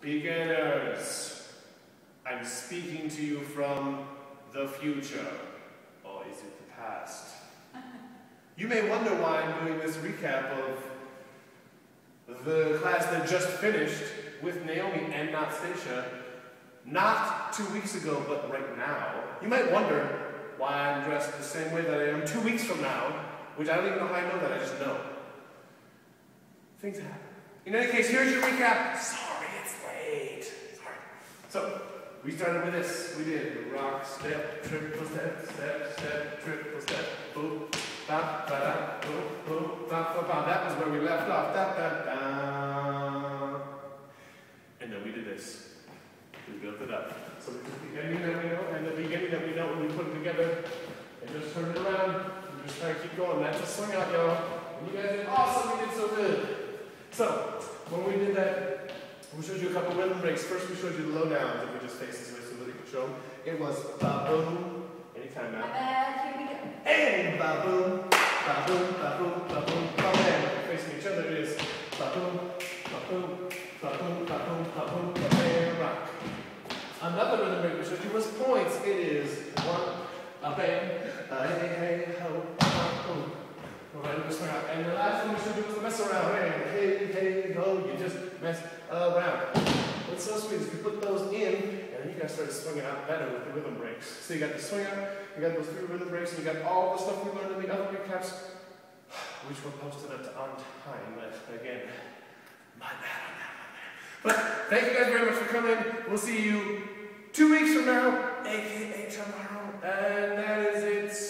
Beginners, I'm speaking to you from the future, or is it the past? You may wonder why I'm doing this recap of the class that just finished with Naomi and not Stacia, not 2 weeks ago, but right now. You might wonder why I'm dressed the same way that I am 2 weeks from now, which I don't even know how I know that, I just know. Things happen. In any case, here's your recap. Sorry, it's late. Sorry. So, we started with this. We did rock, step, triple step, step, step, triple step, boop, bop, ba da, boop, boop, bop, bop, bop. That was where we left off. Da, da, da. And then we did this. We built it up. So we took the ending that we know and the beginning that we know, and we put them together and just turn it around. And just try to keep going. That's a swing out, y'all. And you guys did awesome. You did so good. So, when we did that, we showed you a couple rhythm breaks. First, we showed you the low downs, and we just face this way so that you could show them. It was ba-boom, anytime now. And ba-boom, ba-boom, ba-boom, ba-boom, ba-boom. Facing each other, it is ba-boom, ba-boom, ba-boom, ba-boom, ba-boom, ba-bam, rock. Another rhythm break we showed you was points. It is one, a bang, a hey, hey, ho, ba-boom. And the last one we showed you was the mess around. Hey, hey, ho, you just mess around. What's so sweet is you put those in, and then you guys started swinging out better with the rhythm breaks. So you got the swing out, you got those 3 rhythm breaks, and you got all the stuff we learned in the other recaps, which were posted up to on time. But again, my bad on that one there. But thank you guys very much for coming. We'll see you 2 weeks from now, aka tomorrow. And that is it.